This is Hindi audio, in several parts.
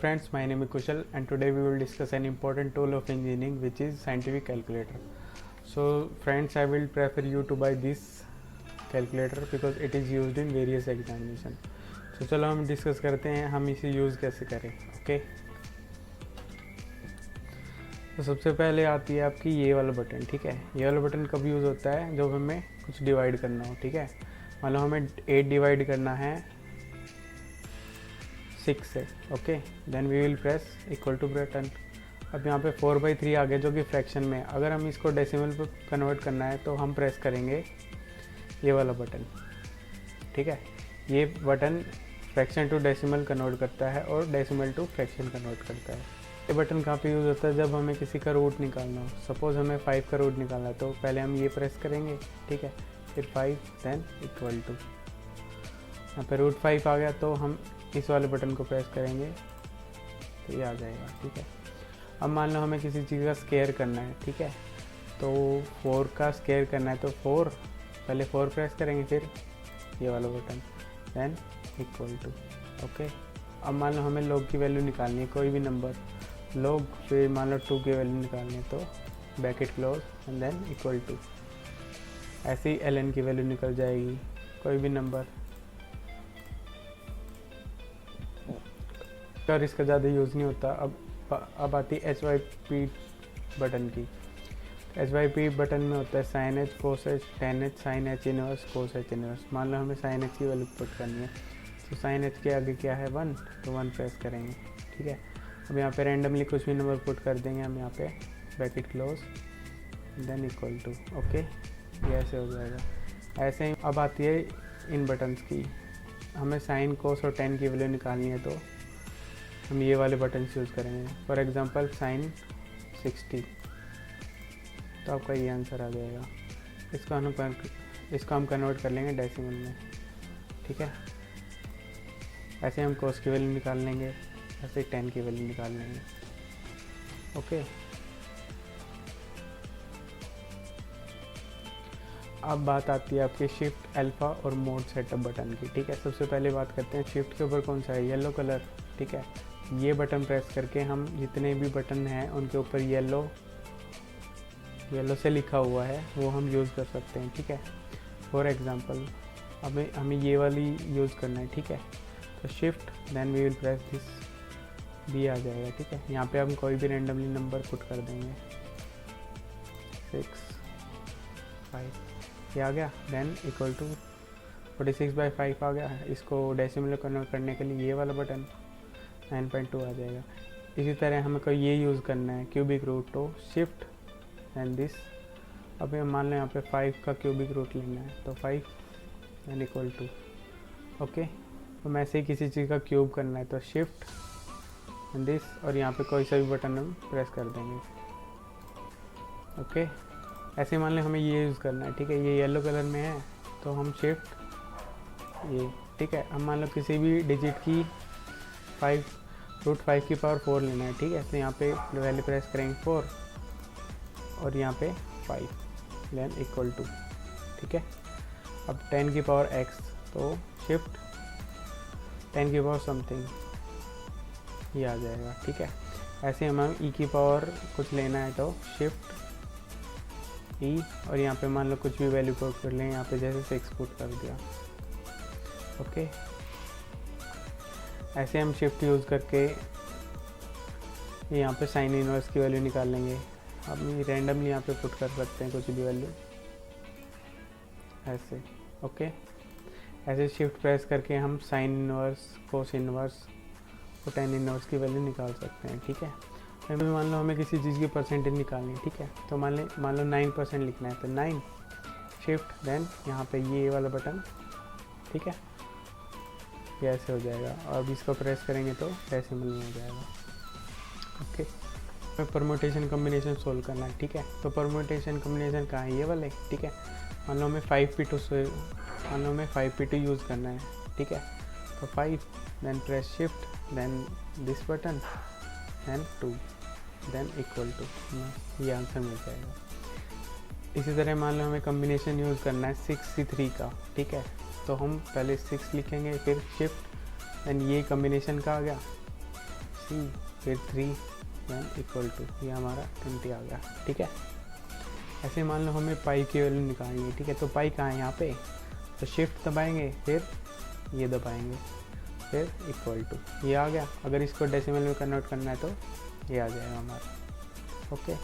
Friends, my name is Kushal and today we will discuss an important tool of engineering which is scientific calculator. So friends, I will prefer you to buy this calculator because it is used in various examination. So चलो हम डिस्कस करते हैं हम इसे यूज़ कैसे करें. ओके तो सबसे पहले आती है आपकी ये वाला बटन. ठीक है, ये वाला बटन कब यूज़ होता है जब हमें कुछ डिवाइड करना हो. ठीक है, मान लो हमें 8 डिवाइड करना है 6 से. Okay, then we will press equal to button. अब यहाँ पे 4/3 आ गया जो कि फ्रैक्शन में. अगर हम इसको डेसिमल पे कन्वर्ट करना है तो हम प्रेस करेंगे ये वाला बटन. ठीक है, ये button fraction to decimal convert करता है और डेसिमल टू फ्रैक्शन कन्वर्ट करता है. ये बटन कहाँ पे यूज़ होता है जब हमें किसी का रूट निकालना हो. सपोज़ हमें 5 का रूट निकालना है तो पहले हम ये प्रेस करेंगे. ठीक है, फिर 5 देन इक्वल टू. यहाँ पे √5 आ गया तो हम इस वाले बटन को प्रेस करेंगे तो ये आ जाएगा. ठीक है, अब मान लो हमें किसी चीज़ का स्क्वायर करना है. ठीक है, तो 4 का स्क्वायर करना है तो 4 पहले 4 प्रेस करेंगे फिर ये वाला button then equal to. Okay, अब मान लो हमें लॉग की वैल्यू निकालनी है कोई भी नंबर लॉग, फिर मान लो 2 की वैल्यू निकालनी है तो bracket close and then equal to. ऐसे ही ln की वैल्यू निकल जाएगी कोई भी नंबर. और इसका ज़्यादा यूज़ नहीं होता. अब आती है HYP बटन की. HYP बटन में होता है sin h, cos h, tan h, sin h inverse, cos h inverse. मान लो हमें sin h की वैल्यू पुट करनी है तो sin h के आगे क्या है 1, तो 1 प्रेस करेंगे. ठीक है, अब यहाँ पे रैंडमली कुछ भी नंबर पुट कर देंगे हम यहाँ पे bracket close then equal to. Okay, ये ऐसे हो जाएगा. ऐसे ही अब आती है इन बटन्स की. हमें sin, cos और tan की वैल्यू निकालनी है तो हम ये वाले बटन यूज़ करेंगे. फॉर एग्जांपल sin 60 तो आपका ये आंसर आ जाएगा. इसको हम कन्वर्ट कर लेंगे डेसिमल में. ठीक है, ऐसे हम cos की वैल्यू निकाल लेंगे, ऐसे tan की वैल्यू निकाल लेंगे. ओके, अब बात आती है आपके शिफ्ट, अल्फ़ा और मोड सेटअप बटन की. ठीक है, सबसे पहले बात करते हैं शिफ्ट के ऊपर कौन सा है, येलो कलर. ठीक है, ये बटन प्रेस करके हम जितने भी बटन हैं उनके ऊपर येलो से लिखा हुआ है वो हम यूज़ कर सकते हैं. ठीक है, फॉर एग्जांपल हमें ये वाली यूज़ करना है. ठीक है, तो shift then we will press this, भी आ जाएगा. ठीक है, यहाँ पे हम कोई भी रैंडमली नंबर पुट कर देंगे 6, 5 ये आ गया. देन इक्वल टू 46/5 आ गया. इसको डेसिमल कन्वर्ट करने के लिए ये वाला बटन 9.2 आ जाएगा. इसी तरह हमें कोई ये यूज़ करना है क्यूबिक रूट तो शिफ्ट एंड दिस. अब मान लो यहाँ पे 5 का क्यूबिक रूट लेना है तो 5 एंड इक्वल टू. ओके, तो ऐसे ही किसी चीज़ का क्यूब करना है तो शिफ्ट एंड दिस और यहाँ पे कोई सा भी बटन हम प्रेस कर देंगे. ओके, ऐसे मान लें हमें ये यूज़ करना है. ठीक है, ये येलो कलर में है तो हम शिफ्ट ये. ठीक है, अब मान लो किसी भी डिजिट की 5 की पावर 4 लेना है. ठीक है, तो यहाँ पे वैल्यू प्रेस करेंगे 4 और यहाँ पे 5 देन इक्वल टू. ठीक है, अब 10 की पावर x तो शिफ्ट 10 की पावर समथिंग ये आ जाएगा. ठीक है, ऐसे हमें e की पावर कुछ लेना है तो शिफ्ट e और यहाँ पे मान लो कुछ भी वैल्यू पुट कर लें. यहाँ पे जैसे 6 पुट कर दिया. ओके, ऐसे हम शिफ्ट यूज़ करके यहाँ पे साइन इनवर्स की वैल्यू निकाल लेंगे. हम रैंडमली यहाँ पे पुट कर सकते हैं कुछ भी वैल्यू ऐसे. ओके, ऐसे शिफ्ट प्रेस करके हम साइन इनवर्स, कोस इनवर्स और tan इनवर्स की वैल्यू निकाल सकते हैं. ठीक है, फिर मान लो हमें किसी चीज़ की परसेंटेज निकालनी है. ठीक है, तो मान लो 9% लिखना है तो 9 शिफ्ट देन यहाँ पे ये वाला बटन. ठीक है, ये ऐसे हो जाएगा और अब इसको प्रेस करेंगे तो डेसिमल में हो जाएगा. ओके, तो परम्यूटेशन कॉम्बिनेशन सोल्व करना है. ठीक है, तो परम्यूटेशन कॉम्बिनेशन कहाँ है, ये वाले. ठीक है, मान लो हमें 5p2 यूज़ करना है. ठीक है, तो 5 then press shift then this button and 2 then equal to. ये आंसर मिल जाएगा. इसी तरह मान लो हमें कॉम्बिनेशन यूज़ करना है 6C3 का. ठीक है, तो हम पहले 6 लिखेंगे फिर शिफ्ट एंड ये कॉम्बिनेशन का आ गया सी, फिर 3 देन इक्वल टू, ये हमारा 20 आ गया। ठीक है, ऐसे मान लो हमें पाई की वैल्यू निकालनी है। ठीक है, तो पाई कहाँ है यहाँ पे, तो शिफ्ट दबाएंगे, फिर ये दबाएंगे, फिर इक्वल टू, ये आ गया। अगर इसको डेसिमल में कन्वर्ट करना है तो ये आ जाएगा हमारा। ओके,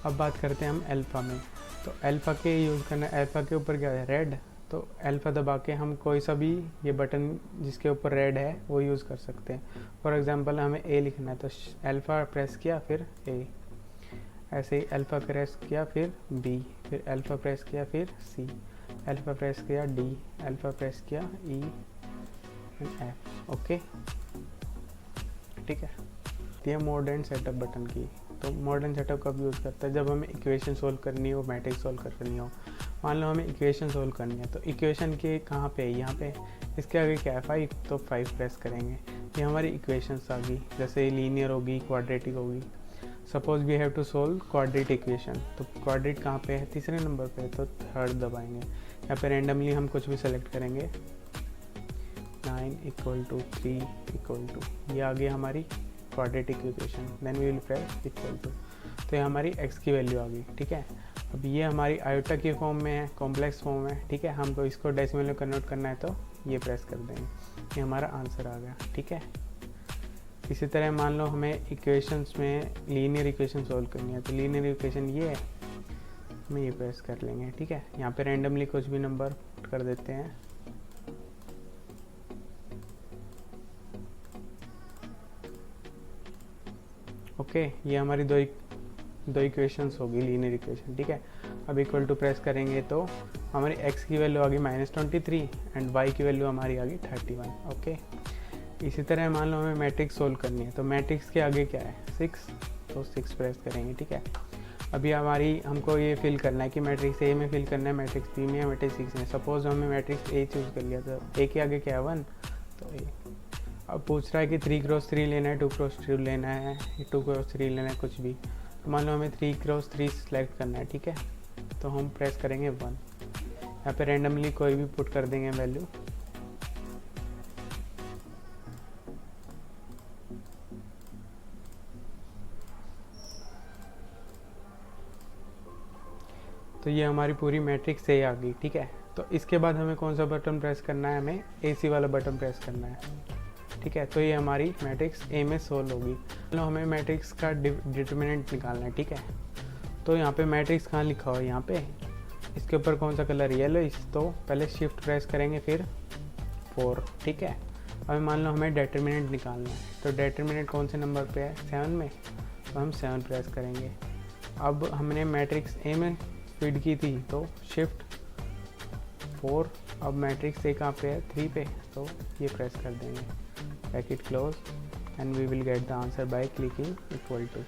अब बात करते हैं हम अल्फ़ा में। तो अल्फ़ा के यूज़ करना, अल्फ़ा के ऊपर क्या है, रेड, तो अल्फ़ा दबा के हम कोई सा भी ये बटन जिसके ऊपर रेड है वो यूज़ कर सकते हैं। फॉर एग्जांपल हमें ए लिखना है, तो अल्फ़ा प्रेस किया फिर ए, ऐसे ही अल्फ़ा प्रेस किया फिर बी, फिर अल्फ़ा प्रेस किया फिर सी, अल्फ़ा प्रेस किया डी, अल्फ़ा प्रेस किया ई एंड एफ। ओके, ठीक है। ये मॉडर्न सेटअप बटन की, तो मॉडर्न सेटअप कब यूज़ करता है, जब हमें इक्वेशन सोल्व करनी हो, मैट्रिक्स सोल्व करनी हो। मान लो हमें इक्वेशन सोल्व करनी है, तो इक्वेशन के कहाँ पे है, यहाँ पे, इसके आगे क्या है 5, तो 5 प्रेस करेंगे, ये हमारी इक्वेशंस आ गई। जैसे लीनियर होगी, क्वाड्रेटिक होगी। Suppose we have to solve quadratic equation, तो क्वाड्रेट कहाँ पे है, तीसरे नंबर पे, तो थर्ड दबाएंगे। यहाँ पे रैंडमली हम कुछ भी सेलेक्ट करेंगे, 9 इक्वल टू 3 इक्वल टू, ये आ गई हमारी quadratic equation. Then we will press equal to, तो ये हमारी x की वैल्यू आ गई। ठीक है, अब ये हमारी आयोटा की फॉर्म में है, कॉम्प्लेक्स फॉर्म है। ठीक है, हमको इसको डेसिमल में कन्वर्ट करना है, तो ये प्रेस कर देंगे, ये हमारा आंसर आ गया। ठीक है, इसी तरह मान लो हमें इक्वेशंस में लीनियर इक्वेशन सोल्व करनी है, तो लीनियर इक्वेशन ये है, हम ये प्रेस कर लेंगे। ठीक है, यहाँ पे रैंडमली कुछ भी नंबर कर देते हैं, ओके, ये हमारी दो इक्वेशंस होगी लीनियर इक्वेशन। ठीक है, अब इक्वल टू प्रेस करेंगे तो हमारी x की वैल्यू आ गई -23 एंड y की वैल्यू हमारी आ गई 31। ओके, इसी तरह मान लो हमें मैट्रिक्स सोल्व करनी है, तो मैट्रिक्स के आगे क्या है 6, तो 6 प्रेस करेंगे। ठीक है, अभी हमारी हमको ये फिल करना है कि मैट्रिक्स ए में फिल करना है, मैट्रिक्स बी में या मैट्रिक्स सिक्स में। सपोज हमने मैट्रिक्स ए चूज़ कर लिया, तो ए के आगे क्या है 1, तो ए। अब पूछ रहा है कि 3x3 लेना है, 2x2 लेना है, 2x3 लेना है, कुछ भी। तो मान लो हमें 3x3 सेलेक्ट करना है। ठीक है, तो हम प्रेस करेंगे 1, यहाँ पे रैंडमली कोई भी पुट कर देंगे वैल्यू। तो ये हमारी पूरी मैट्रिक्स ए आ गई। ठीक है, तो इसके बाद हमें कौन सा बटन प्रेस करना है, हमें AC वाला बटन प्रेस करना है। ठीक है, तो ये हमारी मैट्रिक्स ए में सोल्व होगी। तो हमें मैट्रिक्स का डिटर्मिनेंट निकालना है। ठीक है, तो यहाँ पे मैट्रिक्स कहाँ लिखा हो, यहाँ पे इसके ऊपर कौन सा कलर येलो, तो पहले शिफ्ट प्रेस करेंगे फिर 4। ठीक है, अब मान लो हमें डिटर्मिनेंट निकालना है, तो डिटर्मिनेंट कौन से नंबर पे है 7 में, तो हम 7 प्रेस करेंगे। अब हमने मैट्रिक्स ए में फीड की थी, तो शिफ्ट 4, अब मैट्रिक्स ए कहाँ पे है 3 पे, तो ये प्रेस कर देंगे, bracket close and we will get the answer by clicking equal to,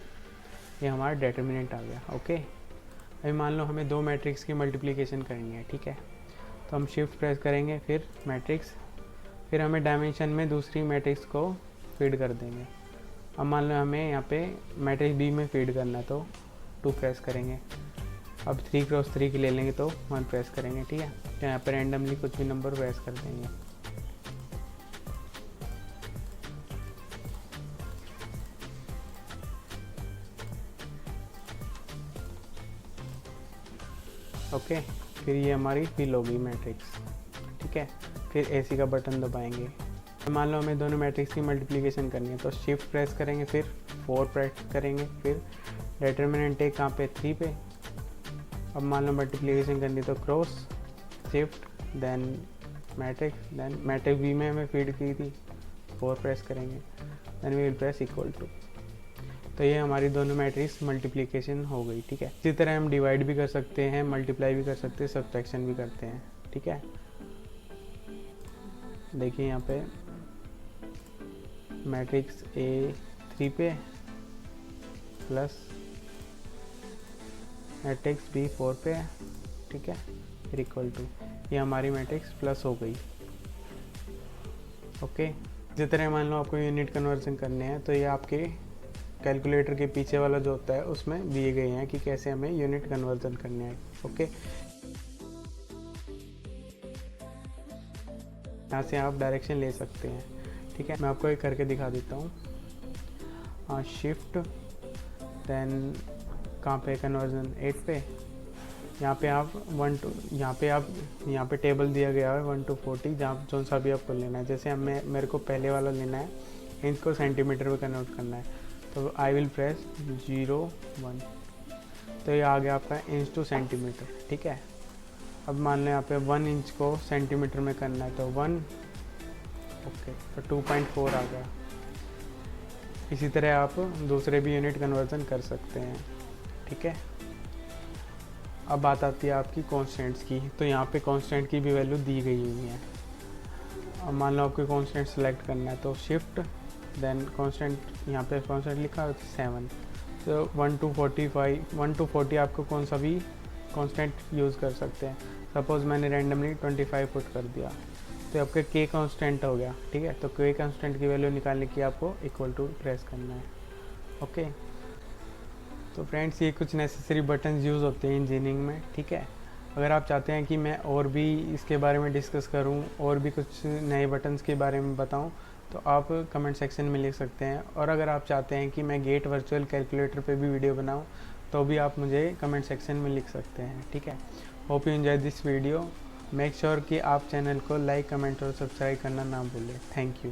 ये हमारा डिटर्मिनेंट आ गया। ओके, अभी मान लो हमें दो मैट्रिक्स की मल्टीप्लिकेशन करनी है। ठीक है, तो हम शिफ्ट प्रेस करेंगे, फिर मैट्रिक्स, फिर हमें डायमेंशन में दूसरी मैट्रिक्स को फीड कर देंगे। अब मान लो हमें यहाँ पे मैट्रिक्स बी में फीड करना है, तो 2 प्रेस करेंगे। अब 3x3 की ले लेंगे, तो 1 प्रेस करेंगे। ठीक है, तो यहाँ पे रैंडमली कुछ भी नंबर प्रेस कर देंगे। ओके, फिर ये हमारी फिल होगी मैट्रिक्स। ठीक है, फिर AC का बटन दबाएंगे। तो मान लो हमें दोनों मैट्रिक्स की मल्टीप्लिकेशन करनी है, तो शिफ्ट प्रेस करेंगे, फिर 4 प्रेस करेंगे, फिर डिटर्मिनेंट है कहाँ पे 3 पे। अब मान लो मल्टीप्लिकेशन करनी है, तो cross shift then matrix B में हमें फीड की थी, 4 प्रेस करेंगे, then we will press equal to, तो ये हमारी दोनों मैट्रिक्स मल्टीप्लिकेशन हो गई। ठीक है, इसी तरह हम डिवाइड भी कर सकते हैं, मल्टीप्लाई भी कर सकते हैं, सब्ट्रैक्शन भी करते हैं। ठीक है, देखिए यहाँ पे मैट्रिक्स ए 3 पे प्लस मैट्रिक्स बी 4 पे है। ठीक है, फिर इक्वल टू, ये हमारी मैट्रिक्स प्लस हो गई। ओके, इसी तरह मान लो आपको यूनिट कन्वर्जन करने हैं, तो ये आपके कैलकुलेटर के पीछे वाला जो होता है उसमें दिए गए हैं कि कैसे हमें यूनिट कन्वर्जन करने हैं। ओके, यहाँ से आप डायरेक्शन ले सकते हैं। ठीक है, मैं आपको एक करके दिखा देता हूँ। हाँ शिफ्ट, देन कहाँ पे कन्वर्जन 8 पे, यहाँ पे आप 1 to यहाँ पे टेबल दिया गया है 1 to 40, जहाँ जो सा भी आपको लेना है। जैसे हमें मेरे को पहले वाला लेना है, इंच को सेंटीमीटर में कन्वर्ट करना है, तो आई विल प्रेस 0 1, तो ये आ गया आपका इंच टू सेंटीमीटर। ठीक है, अब मान लें यहाँ पे 1 इंच को सेंटीमीटर में करना है, तो 1 ओके, तो 2.4 आ गया। इसी तरह आप दूसरे भी यूनिट कन्वर्जन कर सकते हैं। ठीक है, अब बात आती है आपकी कांस्टेंट्स की। तो यहाँ पे कांस्टेंट की भी वैल्यू दी गई हुई है। अब मान लो आपको कांस्टेंट सेलेक्ट करना है, तो शिफ्ट, देन कांस्टेंट, यहाँ पे कांस्टेंट लिखा है 7, तो 1 to 45, 1 to 40 आपको कौन सा भी कांस्टेंट यूज़ कर सकते हैं। सपोज़ मैंने रैंडमली 25 पुट कर दिया, तो आपका के कांस्टेंट हो गया। ठीक है, तो के कांस्टेंट की वैल्यू निकालने की आपको इक्वल टू प्रेस करना है। ओके, तो फ्रेंड्स ये कुछ नेसेसरी बटन्स यूज़ होते हैं इंजीनियरिंग में। ठीक है, अगर आप चाहते हैं कि मैं और भी इसके बारे में डिस्कस करूं और भी कुछ नए बटन्स के बारे में बताऊं, तो आप कमेंट सेक्शन में लिख सकते हैं। और अगर आप चाहते हैं कि मैं गेट वर्चुअल कैलकुलेटर पे भी वीडियो बनाऊं, तो भी आप मुझे कमेंट सेक्शन में लिख सकते हैं। ठीक है, hope you enjoy this video. Make sure कि आप चैनल को लाइक, कमेंट और सब्सक्राइब करना ना भूलें। Thank you.